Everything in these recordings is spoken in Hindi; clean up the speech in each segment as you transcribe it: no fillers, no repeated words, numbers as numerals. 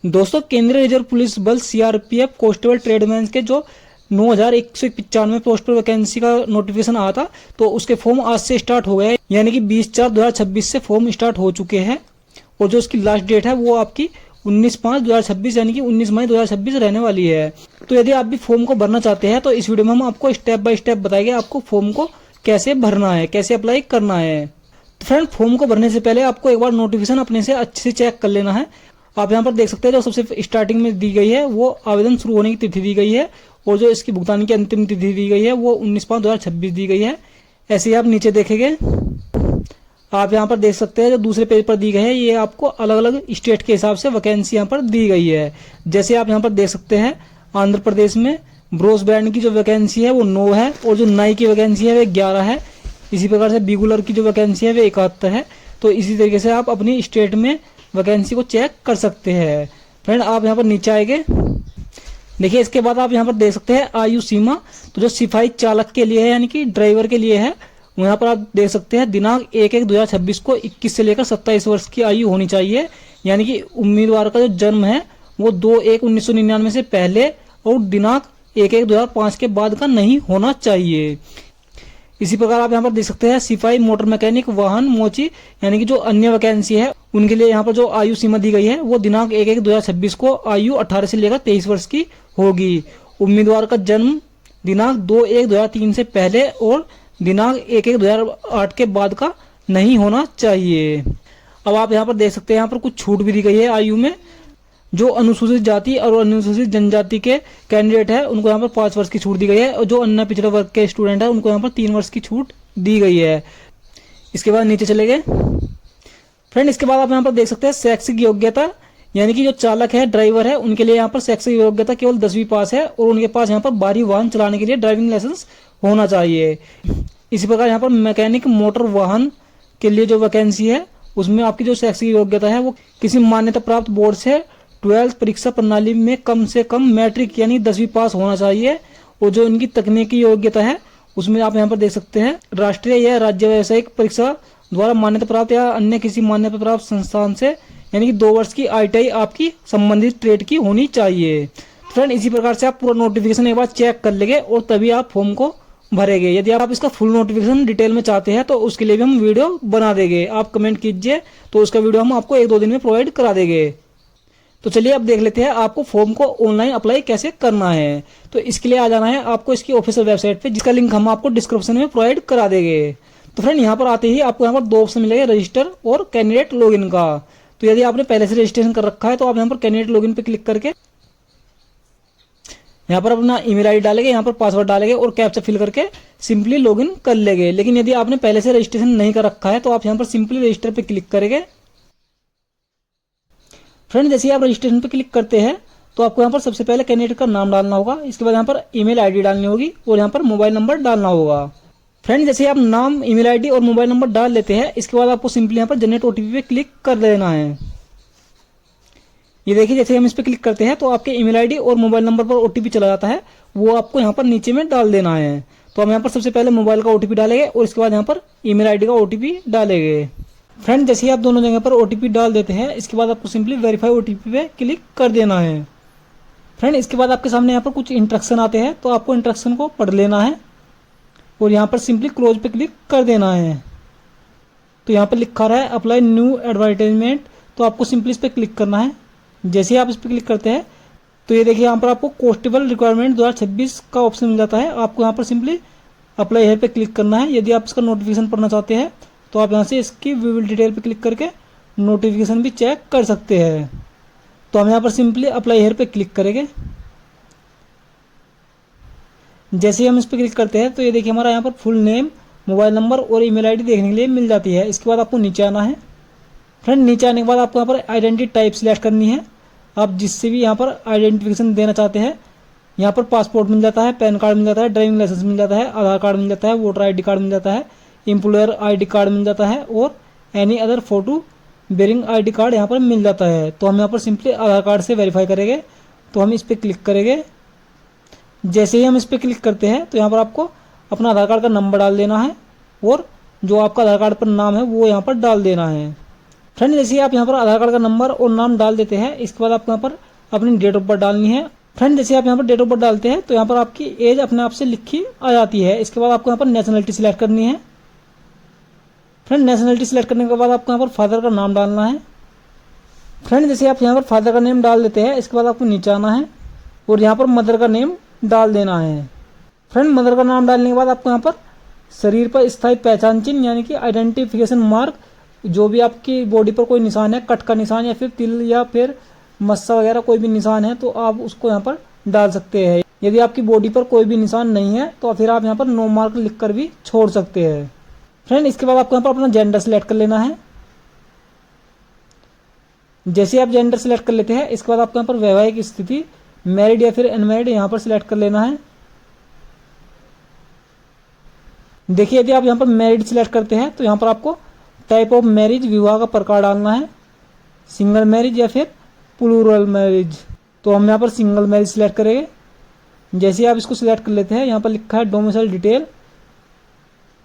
दोस्तों, केंद्रीय रिजर्व पुलिस बल सीआरपीएफ कांस्टेबल ट्रेडमैन के जो 9195 पोस्ट पर वैकेंसी का नोटिफिकेशन आया था, तो उसके फॉर्म आज से स्टार्ट हो गए हैं। यानी कि 20/4/2026 से फॉर्म स्टार्ट हो चुके हैं और जो उसकी लास्ट डेट है वो आपकी 19/5/2026 यानी कि 19 मई 2026 रहने वाली है। तो यदि आप भी फॉर्म को भरना चाहते हैं तो इस वीडियो में हम आपको स्टेप बाय स्टेप बताएंगे आपको फॉर्म को कैसे भरना है, कैसे अप्लाई करना है। तो फ्रेंड, फॉर्म को भरने से पहले आपको एक बार नोटिफिकेशन अपने से अच्छे से चेक कर लेना है। आप यहाँ पर देख सकते हैं जो सबसे स्टार्टिंग में दी गई है वो आवेदन शुरू होने की तिथि दी गई है और जो इसकी भुगतान की अंतिम तिथि दी गई है वो 19/5/2026 दी गई है। ऐसे ही आप नीचे देखेंगे, आप यहाँ पर देख सकते हैं जो दूसरे पेज पर दी गई है ये आपको अलग अलग स्टेट के हिसाब से वैकेंसी यहाँ पर दी गई है। जैसे आप यहाँ पर देख सकते हैं आंध्र प्रदेश में ब्रोस बैंड की जो वैकेंसी है वो 9 है और जो नाई की वैकेंसी है वो 11 है। इसी प्रकार से बिगुलर की जो वैकेंसी है वो 71 है। तो इसी तरीके से आप अपनी स्टेट में वैकेंसी को चेक कर सकते हैं। फ्रेंड, आप यहाँ पर नीचे आएंगे, देखिए इसके बाद आप यहाँ पर देख सकते हैं आयु सीमा। तो जो सिपाही चालक के लिए है यानी कि ड्राइवर के लिए है, यहाँ पर आप देख सकते हैं दिनांक 1/1/2026 को 21 से लेकर 27 वर्ष की आयु होनी चाहिए। यानी कि उम्मीदवार का जो जन्म है वो 2/1/1999 से पहले और दिनांक 1/1/2005 के बाद का नहीं होना चाहिए। इसी प्रकार आप यहाँ पर देख सकते हैं सिपाही मोटर मैकेनिक वाहन मोची यानी कि जो अन्य वैकेंसी है उनके लिए यहाँ पर जो आयु सीमा दी गई है वो दिनांक 1/1/2026 को आयु 18 से लेकर 23 वर्ष की होगी। उम्मीदवार का जन्म दिनांक 2/1/2003 से पहले और दिनांक 1/1/2008 के बाद का नहीं होना चाहिए। अब आप यहाँ पर देख सकते हैं यहाँ पर कुछ छूट भी दी गई है आयु में। जो अनुसूचित जाति और अनुसूचित जनजाति के कैंडिडेट है उनको यहाँ पर 5 वर्ष की छूट दी गई है और जो अन्य पिछड़े वर्ग के स्टूडेंट है उनको यहाँ पर 3 वर्ष की छूट दी गई है। इसके बाद नीचे चले गए फ्रेंड, इसके बाद आप यहाँ पर देख सकते हैं शैक्षिक योग्यता यानी कि जो चालक है ड्राइवर है उनके लिए यहाँ पर शैक्षिक योग्यता केवल 10वीं पास है और उनके पास यहाँ पर भारी वाहन चलाने के लिए ड्राइविंग लाइसेंस होना चाहिए। इसी प्रकार यहाँ पर मैकेनिक मोटर वाहन के लिए जो वैकेंसी है उसमें आपकी जो शैक्षिक योग्यता है वो किसी मान्यता प्राप्त बोर्ड से 12th परीक्षा प्रणाली में कम से कम मैट्रिक यानी 10वीं पास होना चाहिए। और जो इनकी तकनीकी योग्यता है उसमें आप यहाँ पर देख सकते हैं राष्ट्रीय या राज्य व्यावसायिक परीक्षा द्वारा मान्यता प्राप्त या अन्य किसी मान्यता प्राप्त संस्थान से यानी कि 2 वर्ष की ITI आपकी संबंधित ट्रेड की होनी चाहिए। फ्रेंड, इसी प्रकार से आप पूरा नोटिफिकेशन एक बार चेक कर लेंगे और तभी आप फॉर्म को भरेंगे। यदि आप इसका फुल नोटिफिकेशन डिटेल में चाहते हैं तो उसके लिए भी हम वीडियो बना देंगे। आप कमेंट कीजिए तो उसका वीडियो हम आपको 1-2 दिन में प्रोवाइड करा देंगे। तो चलिए अब देख लेते हैं आपको फॉर्म को ऑनलाइन अप्लाई कैसे करना है। तो इसके लिए आ जाना है आपको इसकी ऑफिशियल वेबसाइट पे, जिसका लिंक हम आपको डिस्क्रिप्शन में प्रोवाइड करा देंगे। तो फ्रेंड, यहाँ पर आते ही आपको यहाँ पर 2 ऑप्शन मिलेंगे, रजिस्टर और कैंडिडेट लॉगिन का। तो यदि आपने पहले से रजिस्ट्रेशन कर रखा है तो आप यहाँ पर कैंडिडेट लॉगिन पे क्लिक करके यहाँ पर अपना ईमेल ID डालेंगे, यहाँ पर पासवर्ड डालेंगे और कैप्चा फिल करके सिंपली लॉगिन कर लेंगे। लेकिन यदि आपने पहले से रजिस्ट्रेशन नहीं कर रखा है तो आप यहाँ पर सिंपली रजिस्टर पे क्लिक करेंगे। फ्रेंड, जैसे ही आप रजिस्ट्रेशन पे क्लिक करते हैं तो आपको यहाँ पर सबसे पहले कैंडिडेट का नाम डालना होगा, इसके बाद यहाँ पर ईमेल ID डालनी होगी और यहाँ पर मोबाइल नंबर डालना होगा। फ्रेंड, जैसे आप नाम, ईमेल ID और मोबाइल नंबर डाल लेते हैं इसके बाद आपको सिंपली यहाँ पर जनरेट OTP पे क्लिक कर देना है। ये देखिए जैसे हम इस पर क्लिक करते हैं तो आपके ईमेल ID और मोबाइल नंबर पर OTP चला जाता है, वो आपको यहाँ पर नीचे में डाल देना है। तो हम यहाँ पर सबसे पहले मोबाइल का OTP डालेंगे और इसके बाद यहाँ पर ईमेल ID का OTP डालेंगे। फ्रेंड, जैसे ही आप दोनों जगह पर OTP डाल देते हैं इसके बाद आपको सिंपली वेरीफाई OTP पे क्लिक कर देना है। फ्रेंड, इसके बाद आपके सामने यहाँ पर कुछ इंस्ट्रक्शन आते हैं तो आपको इंस्ट्रक्शन को पढ़ लेना है और यहाँ पर सिंपली क्लोज पे क्लिक कर देना है। तो यहाँ पर लिखा रहा है अप्लाई न्यू एडवर्टाइजमेंट, तो आपको सिंपली इस पर क्लिक करना है। जैसे ही आप इस पर क्लिक करते हैं तो ये देखिए यहाँ पर आपको कांस्टेबल रिक्वायरमेंट 2026 का ऑप्शन मिल जाता है। आपको यहाँ पर सिंपली अप्लाई हेयर पे क्लिक करना है। यदि आप इसका नोटिफिकेशन पढ़ना चाहते हैं तो आप यहाँ से इसकी व्यू डिटेल पे क्लिक करके नोटिफिकेशन भी चेक कर सकते हैं। तो हम यहाँ पर सिंपली अप्लाई हेयर पे क्लिक करेंगे। जैसे ही हम इस पर क्लिक करते हैं तो ये देखिए हमारा यहाँ पर फुल नेम, मोबाइल नंबर और ईमेल ID देखने के लिए मिल जाती है। इसके बाद आपको नीचे आना है। फ्रेंड, नीचे आने के बाद आपको यहाँ पर आइडेंटिटी टाइप सिलेक्ट करनी है। आप जिससे भी यहाँ पर आइडेंटिफिकेशन देना चाहते हैं, यहाँ पर पासपोर्ट मिल जाता है, पैन कार्ड मिल जाता है, ड्राइविंग लाइसेंस मिल जाता है, आधार कार्ड मिल जाता है, वोटर ID कार्ड मिल जाता है, एम्प्लॉयर ID कार्ड मिल जाता है और any other photo bearing ID card यहाँ पर मिल जाता है। तो हम यहाँ पर सिंपली आधार कार्ड से वेरीफाई करेंगे। तो हम इस पर क्लिक करेंगे। जैसे ही हम इस पर क्लिक करते हैं तो यहाँ पर आपको अपना आधार कार्ड का नंबर डाल देना है और जो आपका आधार कार्ड पर नाम है वो यहाँ पर डाल देना है। फ्रेंड जैसे आप यहाँ पर आधार कार्ड का नंबर और नाम डाल देते हैं, इसके बाद आपको यहाँ पर अपनी डेट ऑफ बर्थ डालनी है। फ्रेंड जैसे आप यहाँ पर डेट ऑफ बर्थ डालते हैं तो यहाँ पर आपकी एज अपने आप से लिखी आ जाती है। इसके बाद आपको यहाँ पर नेशनलिटी सिलेक्ट करनी है। फ्रेंड नेशनलिटी सिलेक्ट करने के बाद आपको यहाँ पर फादर का नाम डालना है। फ्रेंड जैसे आप यहाँ पर फादर का नेम डाल देते हैं, इसके बाद आपको नीचे आना है और यहाँ पर मदर का नेम डाल देना है। फ्रेंड मदर का नाम डालने के बाद आपको यहाँ पर शरीर पर स्थायी पहचान चिन्ह यानी कि आइडेंटिफिकेशन मार्क, जो भी आपकी बॉडी पर कोई निशान है, कट का निशान या फिर तिल या फिर मस्सा वगैरह कोई भी निशान है तो आप उसको यहाँ पर डाल सकते हैं। यदि आपकी बॉडी पर कोई भी निशान नहीं है तो फिर आप यहाँ पर नो मार्क लिख कर भी छोड़ सकते हैं। फ्रेंड इसके बाद आपको यहाँ पर अपना जेंडर सेलेक्ट कर लेना है। जैसे आप जेंडर सेलेक्ट कर लेते हैं, इसके बाद आपको यहाँ पर वैवाहिक स्थिति मैरिड या फिर अनमैरिड यहाँ पर सिलेक्ट कर लेना है। देखिए यदि आप यहाँ पर मैरिड सिलेक्ट करते हैं तो यहाँ पर आपको टाइप ऑफ मैरिज विवाह का प्रकार डालना है, सिंगल मैरिज या फिर प्लूरल मैरिज। तो हम यहाँ पर सिंगल मैरिज सिलेक्ट करेंगे। जैसे आप इसको सिलेक्ट कर लेते हैं, यहाँ पर लिखा है डोमिसाइल डिटेल,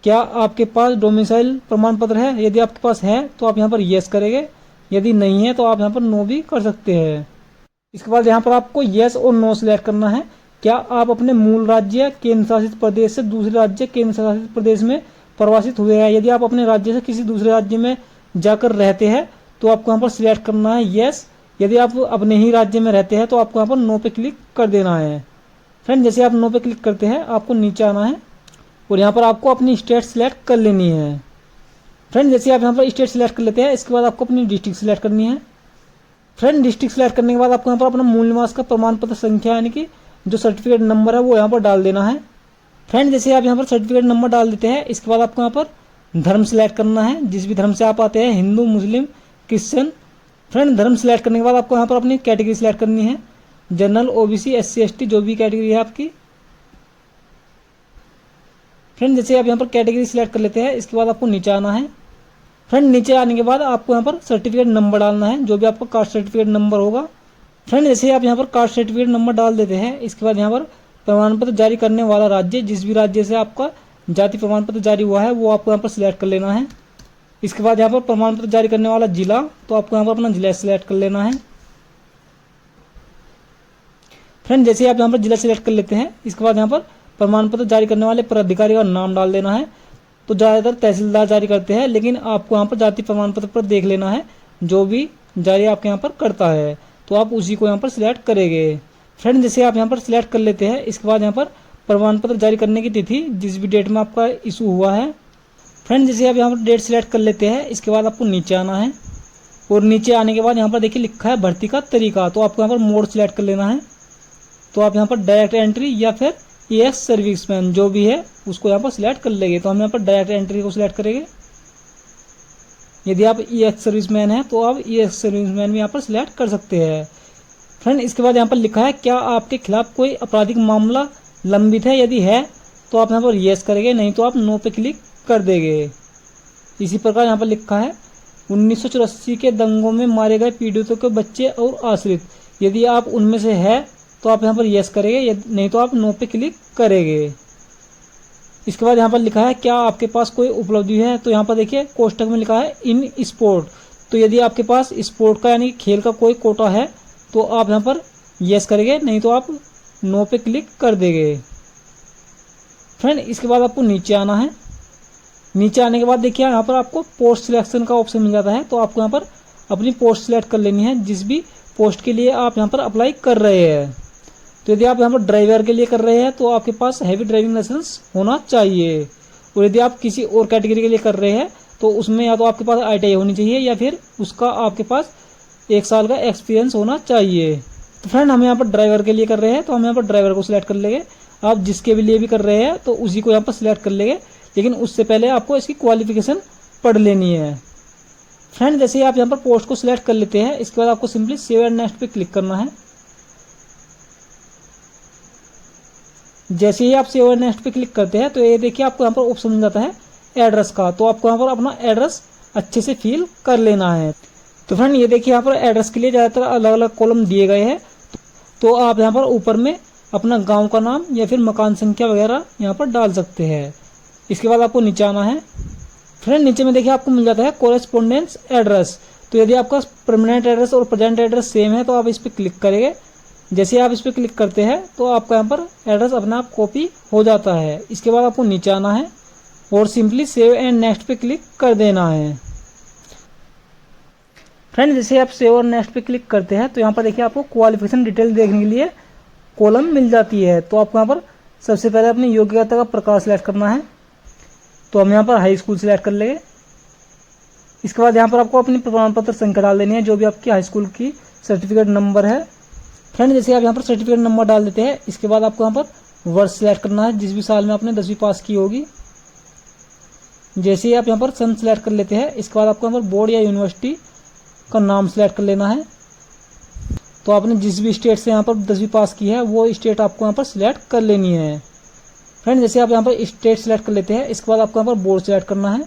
क्या आपके पास डोमिसाइल प्रमाण पत्र है? यदि आपके पास है तो आप यहाँ पर येस करेंगे, यदि नहीं है तो आप यहाँ पर नो भी कर सकते हैं। इसके बाद यहाँ पर आपको येस और नो सिलेक्ट करना है। क्या आप अपने मूल राज्य केंद्र शासित प्रदेश से दूसरे राज्य केंद्र शासित प्रदेश में प्रवासित हुए हैं? यदि आप अपने राज्य से किसी दूसरे राज्य में जाकर रहते हैं तो आपको यहाँ पर सिलेक्ट करना है येस। यदि आप अपने ही राज्य में रहते हैं तो आपको यहाँ पर नो पे क्लिक कर देना है। फ्रेंड जैसे आप नो पे क्लिक करते हैं आपको नीचे आना है और यहाँ पर आपको अपनी स्टेट सिलेक्ट कर लेनी है। फ्रेंड जैसे आप यहाँ पर स्टेट सिलेक्ट कर लेते हैं, इसके बाद आपको अपनी डिस्ट्रिक्ट सिलेक्ट करनी है। फ्रेंड डिस्ट्रिक्ट सिलेक्ट करने के बाद आपको यहाँ पर अपना मूल निवास का प्रमाण पत्र संख्या यानी कि जो सर्टिफिकेट नंबर है वो यहाँ पर डाल देना है। फ्रेंड जैसे आप यहाँ पर सर्टिफिकेट नंबर डाल देते हैं, इसके बाद आपको यहाँ पर धर्म सिलेक्ट करना है, जिस भी धर्म से आप आते हैं, हिंदू, मुस्लिम, क्रिश्चियन। फ्रेंड धर्म सिलेक्ट करने के बाद आपको यहाँ पर अपनी कैटेगरी सिलेक्ट करनी है, जनरल, ओबीसी, एससी, एसटी, जो भी कैटेगरी है आपकी। फ्रेंड जैसे आप यहाँ पर कैटेगरी सिलेक्ट कर लेते हैं, इसके बाद आपको नीचे आना है। फ्रेंड नीचे आने के बाद आपको यहाँ पर सर्टिफिकेट नंबर डालना है, जो भी आपका कास्ट सर्टिफिकेट नंबर होगा। फ्रेंड जैसे आप यहाँ पर कास्ट सर्टिफिकेट नंबर डाल देते हैं, इसके बाद यहाँ पर प्रमाण पत्र जारी करने वाला राज्य, जिस भी राज्य से आपका जाति प्रमाण पत्र जारी हुआ है वो आपको यहाँ पर सिलेक्ट कर लेना है। इसके बाद यहाँ पर प्रमाण पत्र जारी करने वाला जिला, तो आपको यहाँ पर अपना जिला सिलेक्ट कर लेना है। फ्रेंड जैसे आप यहाँ पर जिला सिलेक्ट कर लेते हैं, इसके बाद यहाँ पर प्रमाण पत्र जारी करने वाले पदाधिकारी का नाम डाल देना है। तो ज़्यादातर तहसीलदार जारी करते हैं, लेकिन आपको यहाँ पर जाति प्रमाण पत्र पर देख लेना है, जो भी जारी आपके यहाँ पर करता है तो आप उसी को यहाँ पर सिलेक्ट करेंगे। फ्रेंड जैसे आप यहाँ पर सिलेक्ट कर लेते हैं, इसके बाद यहाँ पर प्रमाण पत्र जारी करने की तिथि, जिस भी डेट में आपका इशू हुआ है। फ्रेंड जैसे आप यहाँ पर डेट सिलेक्ट कर लेते हैं, इसके बाद आपको नीचे आना है और नीचे आने के बाद यहाँ पर देखिए लिखा है भर्ती का तरीका, तो आपको यहाँ पर मोड सिलेक्ट कर लेना है। तो आप यहाँ पर डायरेक्ट एंट्री या फिर EX सर्विसमैन जो भी है उसको यहाँ पर सिलेक्ट कर लेंगे। तो हम यहाँ पर डायरेक्ट एंट्री को सिलेक्ट करेंगे। यदि आप EX सर्विसमैन हैं तो आप EX सर्विसमैन भी यहाँ पर सिलेक्ट कर सकते हैं। फ्रेंड इसके बाद यहाँ पर लिखा है क्या आपके खिलाफ कोई आपराधिक मामला लंबित है? यदि है तो आप यहाँ पर येस करेंगे, नहीं तो आप नो पे क्लिक कर देंगे। इसी प्रकार यहाँ पर लिखा है 1984 के दंगों में मारे गए पीड़ितों के बच्चे और आश्रित, यदि आप उनमें से है तो आप यहाँ पर येस करेंगे, नहीं तो आप नो पे क्लिक करेंगे। इसके बाद यहाँ पर लिखा है क्या आपके पास कोई उपलब्धि है? तो यहाँ पर देखिए कोष्टक में लिखा है इन स्पोर्ट, तो यदि आपके पास स्पोर्ट का यानी खेल का कोई कोटा है तो आप यहाँ पर येस करेंगे, नहीं तो आप नो पे क्लिक कर देंगे। फ्रेंड इसके बाद आपको नीचे आना है। नीचे आने के बाद देखिए यहाँ पर आपको पोस्ट सिलेक्शन का ऑप्शन मिल जाता है, तो आपको यहाँ पर अपनी पोस्ट सिलेक्ट कर लेनी है, जिस भी पोस्ट के लिए आप यहाँ पर अप्लाई कर रहे हैं। तो यदि आप यहाँ पर ड्राइवर के लिए कर रहे हैं तो आपके पास हैवी ड्राइविंग लाइसेंस होना चाहिए, और यदि आप किसी और कैटेगरी के लिए कर रहे हैं तो उसमें या तो आपके पास ITI होनी चाहिए या फिर उसका आपके पास 1 साल का एक्सपीरियंस होना चाहिए। तो फ्रेंड हम यहाँ पर ड्राइवर के लिए कर रहे हैं, तो हम यहाँ पर ड्राइवर को सिलेक्ट कर लेंगे। आप जिसके भी लिए भी कर रहे हैं तो उसी को यहाँ पर सिलेक्ट कर लेंगे, लेकिन उससे पहले आपको इसकी क्वालिफिकेशन पढ़ लेनी है। फ्रेंड जैसे आप यहाँ पर पोस्ट को सिलेक्ट कर लेते हैं, इसके बाद आपको सिंपली सेव एंड नेक्स्ट पे क्लिक करना है। जैसे ही आप सेव एंड नेक्स्ट पे क्लिक करते हैं तो ये देखिए आपको यहाँ पर ऑप्शन मिल जाता है एड्रेस का, तो आपको यहाँ पर अपना एड्रेस अच्छे से फिल कर लेना है। तो फ्रेंड ये देखिए यहाँ पर एड्रेस के लिए ज़्यादातर अलग अलग कॉलम दिए गए हैं, तो आप यहाँ पर ऊपर में अपना गांव का नाम या फिर मकान संख्या वगैरह यहाँ पर डाल सकते हैं। इसके बाद आपको नीचे आना है। फ्रेंड नीचे में देखिए आपको मिल जाता है कोरेस्पोंडेंस एड्रेस, तो यदि आपका परमानेंट एड्रेस और प्रेजेंट एड्रेस सेम है तो आप इस पर क्लिक करेंगे। जैसे आप इस पर क्लिक करते हैं तो आपका यहाँ पर एड्रेस अपने आप कॉपी हो जाता है। इसके बाद आपको नीचे आना है और सिंपली सेव एंड नेक्स्ट पे क्लिक कर देना है। फ्रेंड जैसे आप सेव और नेक्स्ट पे क्लिक करते हैं तो यहाँ पर देखिए आपको क्वालिफिकेशन डिटेल देखने के लिए कॉलम मिल जाती है। तो आपको यहाँ पर सबसे पहले अपनी योग्यता का प्रकार सिलेक्ट करना है। तो हम यहाँ पर हाई स्कूल सिलेक्ट कर लेंगे। इसके बाद यहाँ पर आपको अपनी प्रमाण पत्र संख्या डाल देनी है, जो भी आपकी हाई स्कूल की सर्टिफिकेट नंबर है। फ्रेंड जैसे आप यहाँ पर सर्टिफिकेट नंबर डाल देते हैं, इसके बाद आपको यहाँ पर वर्ष सिलेक्ट करना है जिस भी साल में आपने 10वीं पास की होगी। जैसे ही आप यहाँ पर सन सिलेक्ट कर लेते हैं, इसके बाद आपको यहाँ पर बोर्ड या यूनिवर्सिटी का नाम सिलेक्ट कर लेना है। तो आपने जिस भी स्टेट से यहाँ पर 10वीं पास की है वो स्टेट आपको यहाँ पर सिलेक्ट कर लेनी है। फ्रेंड जैसे आप यहाँ पर स्टेट सिलेक्ट कर लेते हैं, इसके बाद आपको यहाँ पर बोर्ड सिलेक्ट करना है।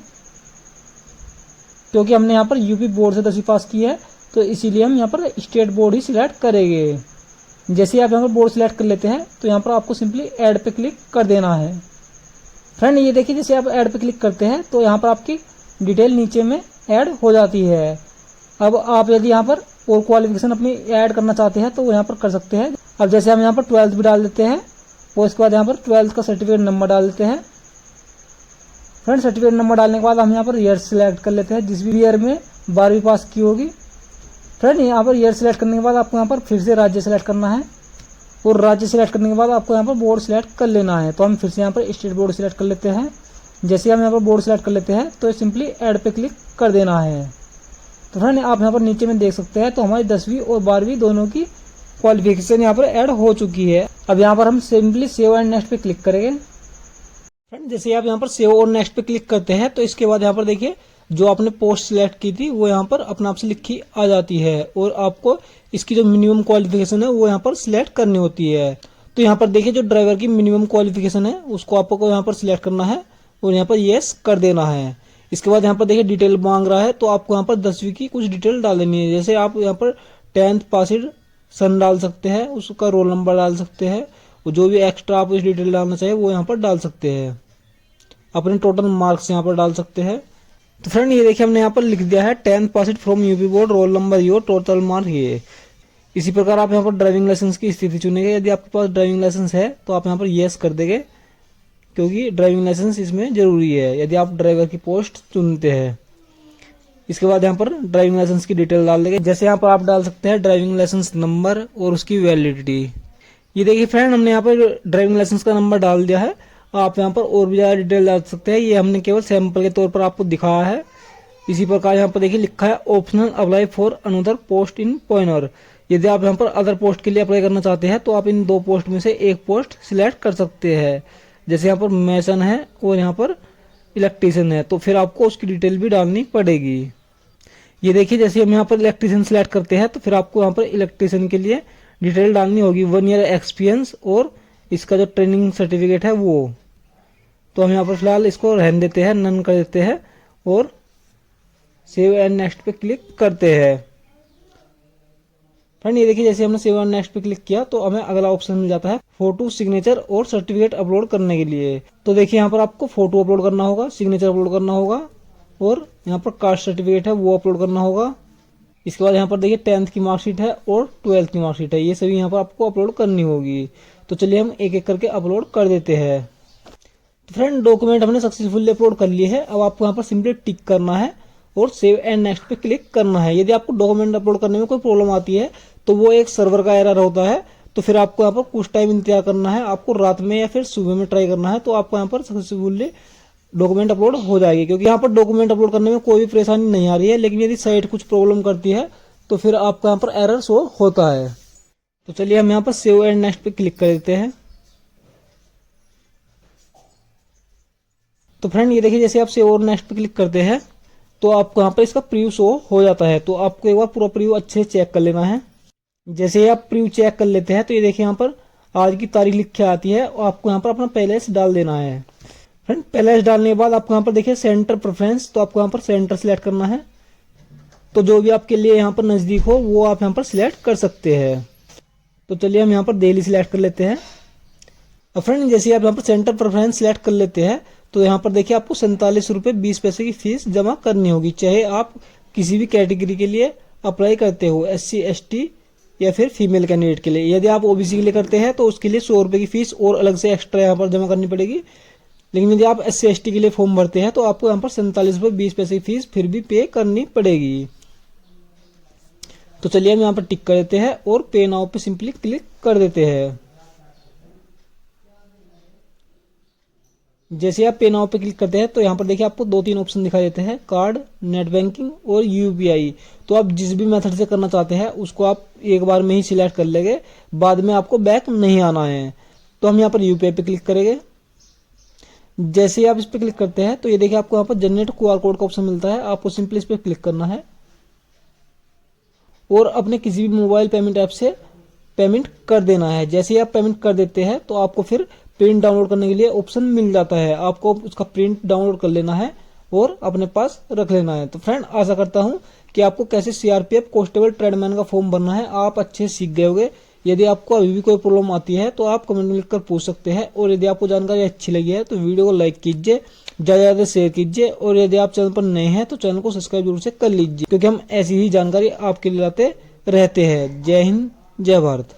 क्योंकि हमने यहाँ पर यूपी बोर्ड से 10वीं पास की है तो इसीलिए हम यहाँ पर स्टेट बोर्ड ही सिलेक्ट करेंगे। जैसे ही आप यहाँ पर बोर्ड सिलेक्ट कर लेते हैं तो यहाँ पर आपको सिंपली ऐड पे क्लिक कर देना है। फ्रेंड ये देखिए जैसे आप ऐड पे क्लिक करते हैं तो यहाँ पर आपकी डिटेल नीचे में ऐड हो जाती है। अब आप यदि यहाँ पर और क्वालिफिकेशन अपनी ऐड करना चाहते हैं तो वो यहाँ पर कर सकते हैं। अब जैसे हम यहाँ पर 12th भी डाल देते हैं और इसके बाद यहाँ पर 12th का सर्टिफिकेट नंबर डाल देते हैं। फ्रेंड सर्टिफिकेट नंबर डालने के बाद हम यहाँ पर ईयर सिलेक्ट कर लेते हैं, जिस भी ईयर में 12वीं पास की होगी। फ्रेंड यहाँ पर ईयर सिलेक्ट करने के बाद आपको यहाँ पर फिर से राज्य सिलेक्ट करना है और राज्य सिलेक्ट करने के बाद आपको यहाँ पर बोर्ड सिलेक्ट कर लेना है। तो हम फिर से यहाँ पर स्टेट बोर्ड सिलेक्ट कर लेते हैं। जैसे हम यहाँ पर बोर्ड सिलेक्ट कर लेते हैं तो सिंपली ऐड पे क्लिक कर देना है। तो फ्रेंड आप यहाँ पर नीचे में देख सकते हैं तो हमारी 10वीं और 12वीं दोनों की क्वालिफिकेशन यहाँ पर ऐड हो चुकी है। अब यहाँ पर हम सिंपली सेव एंड नेक्स्ट पे क्लिक करेंगे। फ्रेंड जैसे आप यहाँ पर सेव और नेक्स्ट पे क्लिक करते हैं तो इसके बाद यहाँ पर देखिए जो आपने पोस्ट सिलेक्ट की थी वो यहाँ पर अपने आप से लिखी आ जाती है और आपको इसकी जो मिनिमम क्वालिफिकेशन है वो यहाँ पर सिलेक्ट करनी होती है। तो यहाँ पर देखिए जो ड्राइवर की मिनिमम क्वालिफिकेशन है उसको आपको यहाँ पर सिलेक्ट करना है और यहाँ पर येस कर देना है। इसके बाद यहाँ पर देखिए डिटेल मांग रहा है तो आपको यहाँ पर 10वीं की कुछ डिटेल डाल देनी है। जैसे आप यहाँ पर 10th पासिड सन डाल सकते हैं, उसका रोल नंबर डाल सकते हैं और जो भी एक्स्ट्रा आप इस डिटेल डालना चाहिए वो यहाँ पर डाल सकते हैं। अपने टोटल मार्क्स यहाँ पर डाल सकते हैं। तो फ्रेंड ये देखिए हमने यहाँ पर लिख दिया है 10th passed from UP board, roll number your, total mark ये। इसी प्रकार आप यहाँ पर ड्राइविंग लाइसेंस की स्थिति चुनेंगे। यदि आपके पास ड्राइविंग लाइसेंस है तो आप यहाँ पर येस कर देंगे क्योंकि ड्राइविंग लाइसेंस इसमें जरूरी है यदि आप ड्राइवर की पोस्ट चुनते हैं। इसके बाद यहाँ पर ड्राइविंग लाइसेंस की डिटेल डाल देंगे। जैसे यहाँ पर आप डाल सकते हैं ड्राइविंग लाइसेंस नंबर और उसकी वैलिडिटी। ये देखिए फ्रेंड हमने यहाँ पर ड्राइविंग लाइसेंस का नंबर डाल दिया है। आप यहाँ पर और भी ज़्यादा डिटेल डाल सकते हैं, ये हमने केवल सैंपल के तौर पर आपको दिखाया है। इसी प्रकार यहाँ पर देखिए लिखा है optional apply for another post in pointer. यदि आप यहाँ पर अदर पोस्ट के लिए अप्लाई करना चाहते हैं तो आप इन 2 पोस्ट में से एक पोस्ट सिलेक्ट कर सकते हैं। जैसे यहाँ पर मैसन है और यहाँ पर इलेक्ट्रीशियन है तो फिर आपको उसकी डिटेल भी डालनी पड़ेगी। ये देखिए जैसे हम यहाँ पर इलेक्ट्रीशियन सिलेक्ट करते हैं तो फिर आपको यहाँ पर इलेक्ट्रीशियन के लिए डिटेल डालनी होगी, 1 ईयर एक्सपीरियंस और इसका जो ट्रेनिंग सर्टिफिकेट है वो। तो हम यहाँ पर फिलहाल इसको रहने देते हैं, नन कर देते हैं और सेव एंड नेक्स्ट पे क्लिक करते हैं। फ्रेंड ये देखिए जैसे हमने सेव एंड नेक्स्ट पे क्लिक किया तो हमें अगला ऑप्शन मिल जाता है फोटो, सिग्नेचर और सर्टिफिकेट अपलोड करने के लिए। तो देखिए यहाँ पर आपको फोटो अपलोड करना होगा, सिग्नेचर अपलोड करना होगा और यहाँ पर कास्ट सर्टिफिकेट है वो अपलोड करना होगा। इसके बाद यहाँ पर देखिए 10th की मार्कशीट है और 12th की मार्कशीट है, ये सभी यहाँ पर आपको अपलोड करनी होगी। तो चलिए हम एक एक करके अपलोड कर देते हैं। तो फ्रेंड डॉक्यूमेंट हमने सक्सेसफुली अपलोड कर लिए है। अब आपको यहाँ पर सिंपली टिक करना है और सेव एंड नेक्स्ट पे क्लिक करना है। यदि आपको डॉक्यूमेंट अपलोड करने में कोई प्रॉब्लम आती है तो वो एक सर्वर का एरर होता है, तो फिर आपको यहाँ पर कुछ टाइम इंतजार करना है। आपको रात में या फिर सुबह में ट्राई करना है तो आपको यहाँ पर सक्सेसफुली डॉक्यूमेंट अपलोड हो जाएगी। क्योंकि यहाँ पर डॉक्यूमेंट अपलोड करने में कोई भी परेशानी नहीं आ रही है, लेकिन यदि साइट कुछ प्रॉब्लम करती है तो फिर आपको यहाँ पर एरर शो होता है। तो चलिए हम यहाँ पर सेव एंड नेक्स्ट पे क्लिक कर देते हैं। तो फ्रेंड ये देखिए जैसे आप सेव और नेक्स्ट पे क्लिक करते हैं तो आपको यहाँ पर इसका प्रीव्यू शो हो जाता है। तो आपको एक बार पूरा प्रीव्यू अच्छे से चेक कर लेना है। जैसे आप प्रीव्यू चेक कर लेते हैं तो ये देखिए यहाँ पर आज की तारीख लिख के आती है और आपको यहाँ पर अपना पैलेस डाल देना है। फ्रेंड पैलेस डालने के बाद आपको यहाँ पर देखिए सेंटर प्रेफरेंस, तो आपको यहाँ पर सेंटर सिलेक्ट करना है। तो जो भी आपके लिए यहाँ पर नज़दीक हो वो आप यहाँ पर सिलेक्ट कर सकते हैं। तो चलिए हम यहाँ पर दिल्ली सिलेक्ट कर लेते हैं। और फ्रेंड जैसे आप यहाँ पर सेंटर प्रेफरेंस सिलेक्ट कर लेते हैं तो यहाँ पर देखिए आपको 47 रुपये 20 पैसे की फीस जमा करनी होगी, चाहे आप किसी भी कैटेगरी के लिए अप्लाई करते हो, SC ST या फिर फीमेल कैंडिडेट के लिए। यदि आप OBC के लिए करते हैं तो उसके लिए 100 रुपये की फीस और अलग से एक्स्ट्रा यहाँ पर जमा करनी पड़ेगी। लेकिन यदि आप SC ST के लिए फॉर्म भरते हैं तो आपको यहाँ पर 47 रुपये 20 पैसे की फीस फिर भी पे करनी पड़ेगी। तो चलिए हम यहाँ पर टिक कर देते हैं और पे नाउ पे सिंपली क्लिक कर देते हैं। जैसे आप पे नाउ पे क्लिक करते हैं तो यहाँ पर देखिए आपको 2-3 ऑप्शन दिखाई देते हैं, कार्ड, नेट बैंकिंग और UPI। तो आप जिस भी मेथड से करना चाहते हैं उसको आप एक बार में ही सिलेक्ट कर लेंगे, बाद में आपको बैक नहीं आना है। तो हम यहाँ पर UPI पे क्लिक करेंगे। जैसे ही आप इस पर क्लिक करते हैं तो ये देखिए आपको यहाँ पर जनरेट QR कोड का ऑप्शन मिलता है, आपको सिंपली इस पर क्लिक करना है और अपने किसी भी मोबाइल पेमेंट ऐप से पेमेंट कर देना है। जैसे ही आप पेमेंट कर देते हैं तो आपको फिर प्रिंट डाउनलोड करने के लिए ऑप्शन मिल जाता है, आपको उसका प्रिंट डाउनलोड कर लेना है और अपने पास रख लेना है। तो फ्रेंड आशा करता हूं कि आपको कैसे CRPF कांस्टेबल ट्रेडमैन का फॉर्म भरना है आप अच्छे सीख गए होंगे। यदि आपको अभी भी कोई प्रॉब्लम आती है तो आप कमेंट में लिखकर पूछ सकते हैं, और यदि आपको जानकारी अच्छी लगी है तो वीडियो को लाइक कीजिए, ज़्यादा से ज़्यादा शेयर कीजिए, और यदि आप चैनल पर नए हैं तो चैनल को सब्सक्राइब जरूर से कर लीजिए, क्योंकि हम ऐसी ही जानकारी आपके लिए लाते रहते हैं। जय हिंद, जय भारत।